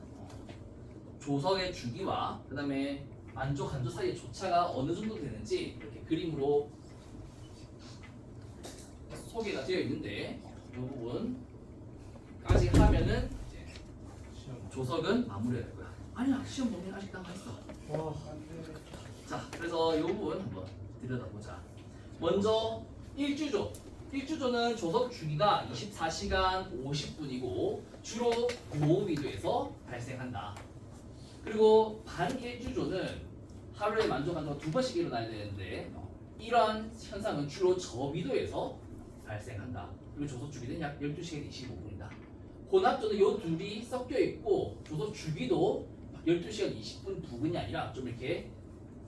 조석의 주기와 그 다음에 만조, 간조 사이의 조차가 어느 정도 되는지 이렇게 그림으로 소개가 되어 있는데 이 부분까지 하면은 이제 조석은 마무리가 될 거야. 아니야, 시험 범위 아직 남아있어. 자, 그래서 이 부분 한번 들여다보자. 먼저 일주조. 일주조는 조속 주기가 24시간 50분이고 주로 고위도에서 발생한다. 그리고 반일주조는 하루에 만조 간소가 2번씩 일어나야 되는데 이러한 현상은 주로 저위도에서 발생한다. 그리고 조속 주기는 약 12시간 25분이다. 혼합조는 요 둘이 섞여 있고 조속 주기도 12시간 20분 부근이 아니라 좀 이렇게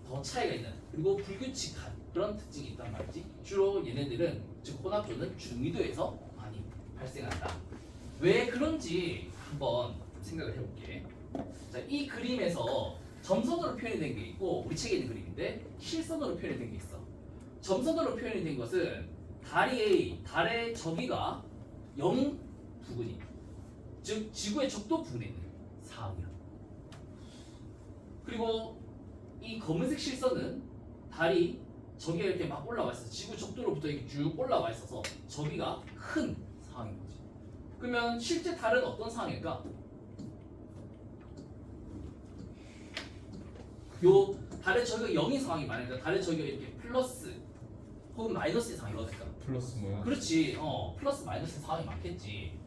더 차이가 있는 그리고 불규칙한 그런 특징이 있단 말이지. 주로 얘네들은 즉 혼합조는 중위도에서 많이 발생한다. 왜 그런지 한번 생각을 해볼게. 자, 이 그림에서 점선으로 표현이 된 게 있고 우리 책에 있는 그림인데 실선으로 표현이 된 게 있어. 점선으로 표현이 된 것은 달의 저기가 0 부근이 즉 지구의 적도 부근에 있는 상황이야. 그리고 이 검은색 실선은 달이 저기가 이렇게 막 올라와 있어. 지구 적도로부터 이렇게 쭉 올라와 있어서 저기가 큰 상황인 거지. 그러면 실제 달은 어떤 상황일까? 요 달의 저기가 0인 상황이 많으니까 달의 저기가 이렇게 플러스 혹은 마이너스의 상황이 어떨까? 플러스 뭐야? 그렇지. 플러스 마이너스 상황이 많겠지.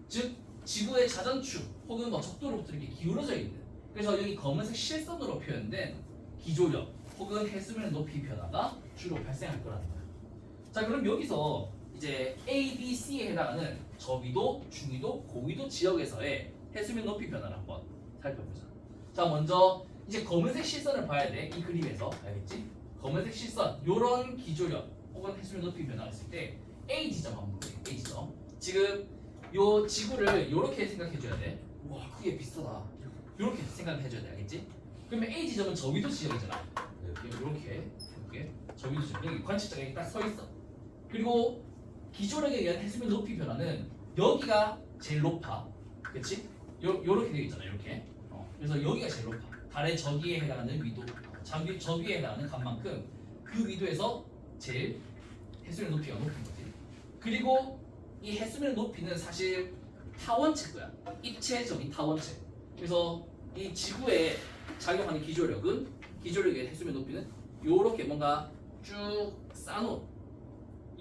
즉 지구의 자전축 혹은 뭐 적도로부터 이렇게 기울어져 있는. 그래서 여기 검은색 실선으로 표현된 기조력 혹은 해수면 높이 변화가 주로 발생할 거라는 거야. 자, 그럼 여기서 이제 A, B, C에 해당하는 저위도, 중위도, 고위도 지역에서의 해수면 높이 변화를 한번 살펴보자. 자, 먼저 이제 검은색 실선을 봐야 돼. 이 그림에서 알겠지? 검은색 실선, 요런 기조력 혹은 해수면 높이 변화가 있을 때 A 지점 한번 볼게. A 지점. 지금 요 지구를 요렇게 생각해 줘야 돼. 와, 크게 비슷하다. 요렇게 생각해 줘야 돼. 알겠지? 그러면 A 지점은 저위도 지점이잖아. 이렇게 해볼게. 저위도 지점. 여기 관측자가 여기 딱 서 있어. 그리고 기조력에 의한 해수면 높이 변화는 여기가 제일 높아. 그치? 요렇게 되어 있잖아. 요렇게. 그래서 여기가 제일 높아. 달의 저기에 해당하는 위도, 저기에 해당하는 값만큼 그 위도에서 제일 해수면 높이가 높은 거지. 그리고 이 해수면 높이는 사실 타원체 거야. 입체적인 타원체. 그래서 이 지구에 작용하는 기조력의 해수면 높이는 요렇게 뭔가 쭉 쌓아놓은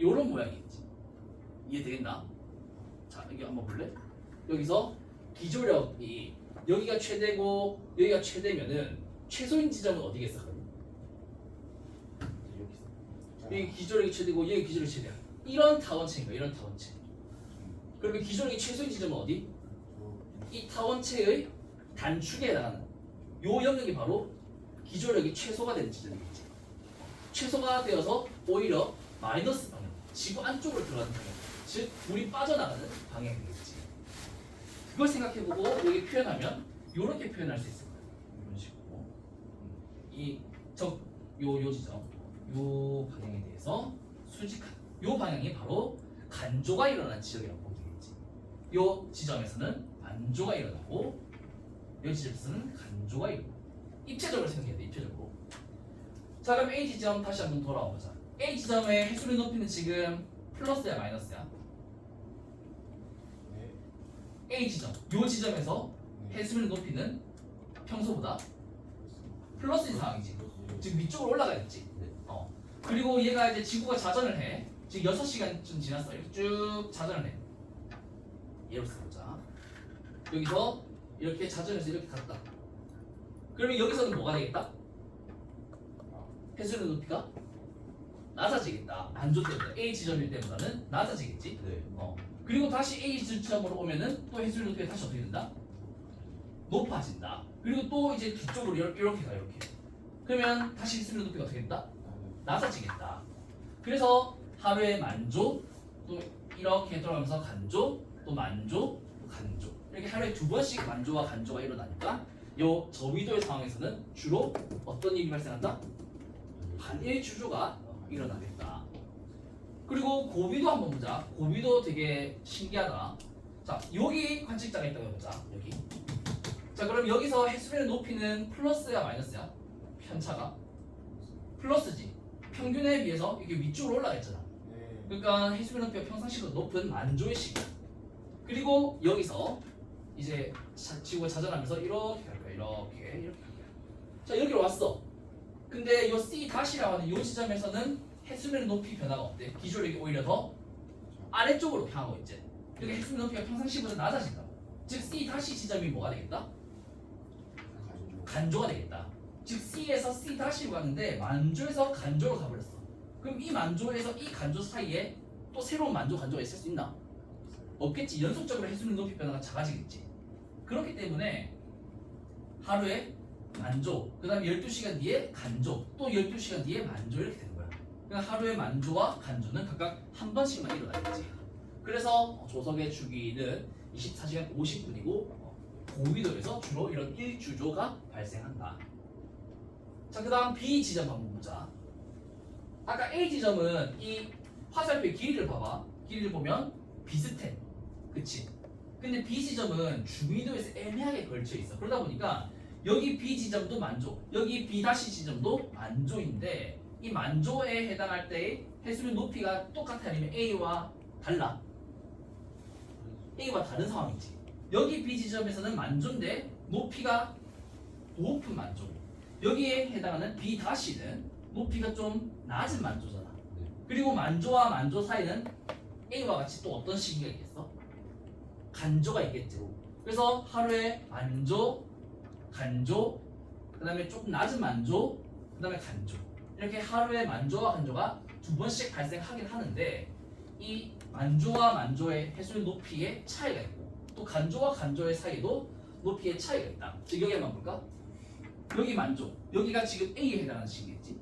요런 모양이겠지. 이해되겠나? 자, 여기 한번 볼래? 여기서 기조력이 여기가 최대고 여기가 최대면은 최소인 지점은 어디겠어? 여기 기조력이 최대고 여기 기조력이 최대야. 이런 타원체인 거야. 이런 타원체. 그러면 기조력이 최소인 지점은 어디? 이 타원체의 단축에 해당하는 요 영역이 바로 기조력이 최소가 되는 지점이겠지. 최소가 되어서 오히려 마이너스 방향, 지구 안쪽으로 들어가는 방향, 즉 물이 빠져나가는 방향이 되겠지. 그걸 생각해보고 여기 표현하면 이렇게 표현할 수 있을 거예요. 이런 식으로 요 지점, 요 방향에 대해서 수직한 요 방향이 바로 간조가 일어난 지역이라고 보면 되겠지. 요 지점에서는 만조가 일어나고 요 지점에서는 간조가 일어나. 입체적으로 생각해야 돼. 입체적으로. 자, 그럼 A 지점 다시 한번 돌아와 보자. A 지점의 해수면 높이는 지금 플러스야 마이너스야? A 지점, 요 지점에서 해수면 높이는 평소보다 플러스인 상황이지. 지금 위쪽으로 올라가겠지. 그리고 얘가 이제 지구가 자전을 해. 지금 6시간쯤 지났어. 이렇게 쭉 자전을 해. 예로 써보자. 여기서 이렇게 자전해서 이렇게 갔다. 그러면 여기서는 뭐가 되겠다? 해수면 높이가 낮아지겠다. 안조 때문에 A 지점일 때보다는 낮아지겠지. 네. 그리고 다시 A 지점으로 오면은 또 해수면 높이가 다시 어떻게 된다? 높아진다. 그리고 또 이제 뒤쪽으로 이렇게 가 이렇게. 그러면 다시 해수면 높이가 어떻게 된다? 낮아지겠다. 그래서 하루에 만조, 또 이렇게 돌아가면서 간조, 또 만조, 또 간조. 이렇게 하루에 2번씩 만조와 간조가 일어나니까 요 저위도의 상황에서는 주로 어떤 일이 발생한다? 반일주조가 일어나겠다. 그리고 고비도 한번 보자. 고비도 되게 신기하다. 자, 여기 관측자가 있다고 해보자. 여기. 자, 그럼 여기서 해수면의 높이는 플러스야 마이너스야? 편차가? 플러스지. 평균에 비해서 이게 위쪽으로 올라가 있잖아. 그러니까 해수면 높이가 평상시보다 높은 만조의 시기. 그리고 여기서 이제 지구가 자전하면서 이렇게 갈 거야. 이렇게 갈 거야. 자, 여기로 왔어. 근데 요 C 다시라고 하는 요 지점에서는 해수면의 높이 변화가 없대. 기조력이 오히려 더 아래쪽으로 향하고 있지. 그러니까 해수면 높이가 평상시보다 낮아진다고. 즉 C 다시 지점이 뭐가 되겠다? 간조가 되겠다. 즉 C에서 C 다시로 가는데 만조에서 간조로 가버렸어. 그럼 이 만조에서 이 간조 사이에 또 새로운 만조 간조가 있을 수 있나? 없겠지. 연속적으로 해수면 높이 변화가 작아지겠지. 그렇기 때문에 하루에 만조, 그 다음에 12시간 뒤에 간조, 또 12시간 뒤에 만조 이렇게 되는 거야. 그러니까 하루에 만조와 간조는 각각 한 번씩만 일어나겠지. 그래서 조석의 주기는 24시간 50분이고 고위도에서 주로 이런 1주조가 발생한다. 자, 그 다음 B 지점 한번 보자. 아까 A 지점은 이 화살표의 길이를 봐봐. 길이를 보면 비슷해. 그치? 근데 B 지점은 중위도에서 애매하게 걸쳐 있어. 그러다 보니까 여기 B 지점도 만조, 여기 B 다시 지점도 만조인데 이 만조에 해당할 때의 해수면 높이가 똑같아 아니면 A와 달라? A와 다른 상황이지. 여기 B 지점에서는 만조인데 높이가 높은 만조. 여기에 해당하는 B 다시는 높이가 좀 낮은 만조잖아. 그리고 만조와 만조 사이는 A와 같이 또 어떤 시기가 있겠어? 간조가 있겠지. 그래서 하루에 만조, 간조, 그 다음에 조금 낮은 만조, 그 다음에 간조. 이렇게 하루에 만조와 간조가 두 번씩 발생하긴 하는데 이 만조와 만조의 해수면 높이에 차이가 있고 또 간조와 간조의 사이도 높이의 차이가 있다. 즉 여기 한번 볼까? 여기 만조, 여기가 지금 A에 해당하는 시기겠지.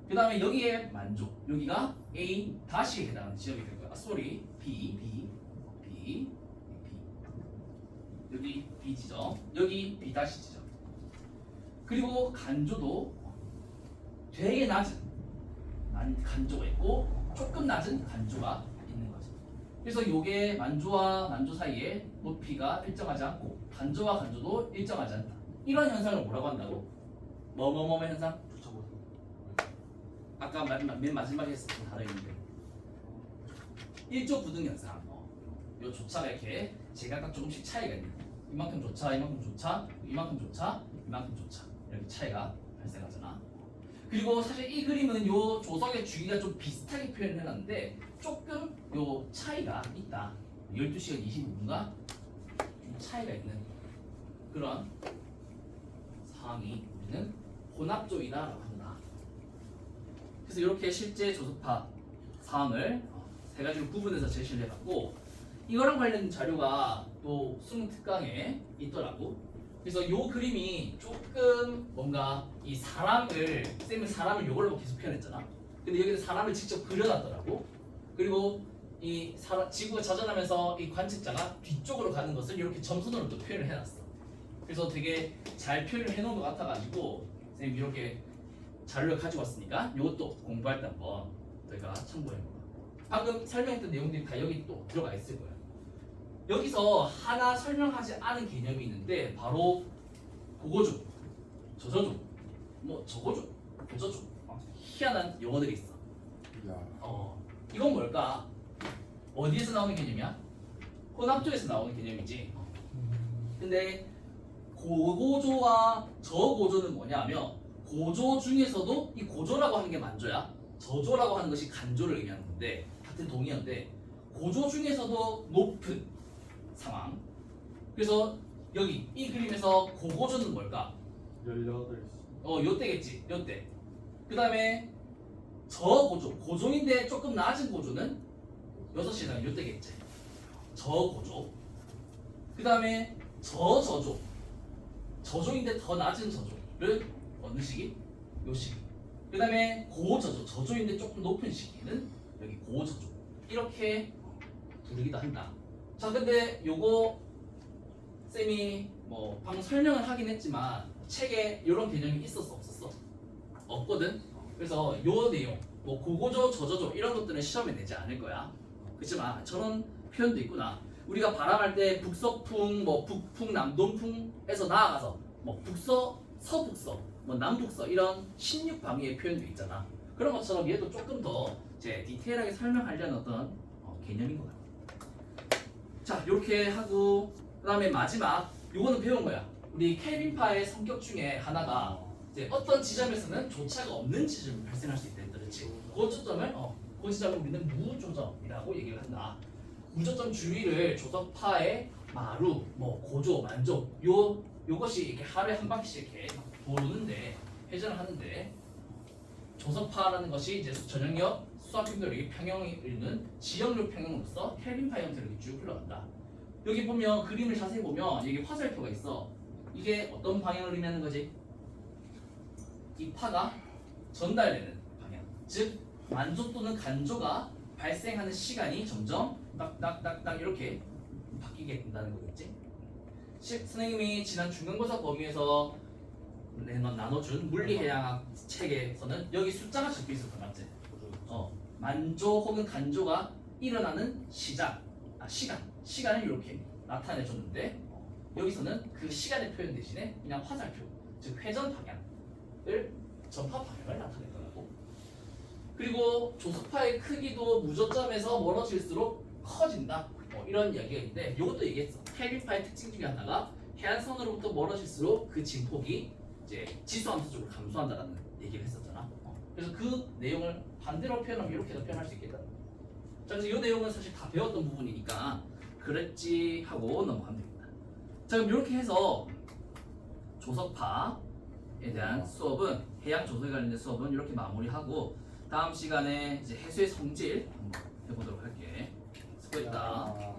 그 다음에 여기에 만조, 여기가 A 다시에 해당하는 지점이 될 거야. B. 여기 B 지점, 여기 B 다시 지점. 그리고 간조도 되게 낮은 간조가 있고 조금 낮은 간조가 있는 거죠. 그래서 이게 만조와 만조 사이에 높이가 일정하지 않고 간조와 간조도 일정하지 않다. 이런 현상을 뭐라고 한다고? 뭐뭐뭐 현상? 아까 맨 마지막에 했었던 단어인데 일조 부등 현상. 요 조차가 이렇게 제각각 조금씩 차이가 있는 거예요. 이만큼 조차, 이만큼 조차, 이만큼 조차, 이만큼 조차 이렇게 차이가 발생하잖아. 그리고 사실 이 그림은 요 조석의 주기가 좀 비슷하게 표현을 해놨는데 조금 요 차이가 있다. 12시간 25분과 좀 차이가 있는 그런 상황이 우리는 혼합조이다라고 한다. 그래서 이렇게 실제 조석파 상황을 세 가지로 구분해서 제시를 해봤고 이거랑 관련 자료가 또 수능 특강에 있더라고. 그래서 이 그림이 조금 뭔가 이 사람을 쌤은 사람을 요걸로 계속 표현했잖아. 근데 여기는 사람을 직접 그려놨더라고. 그리고 이 지구가 자전하면서 이 관측자가 뒤쪽으로 가는 것을 이렇게 점선으로 또 표현을 해놨어. 그래서 되게 잘 표현을 해놓은 것 같아가지고 쌤이 이렇게 자료를 가지고 왔으니까 이것도 공부할 때 한번 저희가 참고해보자. 방금 설명했던 내용들이 다 여기 또 들어가 있을 거야. 여기서 하나 설명하지 않은 개념이 있는데 바로 고고조, 저저조, 뭐 저고조, 고저조 희한한 용어들이 있어. 이건 뭘까? 어디에서 나오는 개념이야? 혼합조에서 나오는 개념이지. 근데 고고조와 저고조는 뭐냐면 고조 중에서도 이 고조라고 하는 게 만조야. 저조라고 하는 것이 간조를 의미하는 건데 같은 동의어인데 고조 중에서도 높은 상황. 그래서 여기 이 그림에서 고고조는 뭘까? 18시. 요때겠지. 요때. 그 다음에 저고조, 고조인데 조금 낮은 고조는 6시간 요때겠지. 저고조. 그 다음에 저저조, 저조인데 더 낮은 저조를 어느 시기? 요 시기. 그 다음에 고저조, 저조인데 조금 높은 시기는 여기 고저조. 이렇게 부르기도 한다. 자, 근데 요거 쌤이 뭐 방금 설명을 하긴 했지만 책에 이런 개념이 있었어 없었어? 없거든. 그래서 요 내용 뭐 고고조 저저조 이런 것들은 시험에 내지 않을 거야. 그렇지만 저런 표현도 있구나. 우리가 바람할 때 북서풍, 뭐 북풍, 남동풍에서 나아가서 뭐 북서, 서북서, 뭐 남북서 이런 16방위의 표현도 있잖아. 그런 것처럼 얘도 조금 더 이제 디테일하게 설명하려는 어떤 개념인 것 같아. 자, 이렇게 하고 그다음에 마지막 요거는 배운 거야. 우리 켈빈파의 성격 중에 하나가 이제 어떤 지점에서는 조차가 없는 지점이 발생할 수 있다 했거든. 그렇지. 고초점을 고지점을 우리는 무조점이라고 얘기를 한다. 무조점 주위를 조석파의 마루, 뭐 고조, 만조 요것이 이렇게 하루에 한 바퀴씩 이렇게 도는데 회전을 하는데 조석파라는 것이 이제 전형력 수학행돌이 평형을 이루는 지형력 평형으로서 켈빈파 형태로 이렇게 쭉 흘러간다. 여기 보면 그림을 자세히 보면 여기 화살표가 있어. 이게 어떤 방향을 의미하는 거지? 이 파가 전달되는 방향. 즉 만조 또는 간조가 발생하는 시간이 점점 딱딱딱딱 이렇게 바뀌게 된다는 거겠지. 선생님이 지난 중간고사 범위에서 나눠준 물리해양학 책에서는 여기 숫자가 적혀 있었어, 맞지? 만조 혹은 간조가 일어나는 시간을 이렇게 나타내줬는데 여기서는 그 시간의 표현 대신에 그냥 화살표, 즉 회전 방향을 전파 방향을 나타내더라고. 그리고 조석파의 크기도 무저점에서 멀어질수록 커진다. 이런 이야기가 있는데 이것도 얘기했어. 켈빈파의 특징 중에 하나가 해안선으로부터 멀어질수록 그 진폭이 이제 지수함수적으로 감소한다라는 얘기를 했었잖아. 그래서 그 내용을 반대로 표현하면 이렇게도 표현할 수 있겠다. 자, 그래서 이 내용은 사실 다 배웠던 부분이니까 그랬지 하고 넘어가면 됩니다. 자, 그럼 이렇게 해서 조석파에 대한 수업은 해양 조석에 관련된 수업은 이렇게 마무리하고 다음 시간에 이제 해수의 성질 한번 해보도록 할게. 수고했다.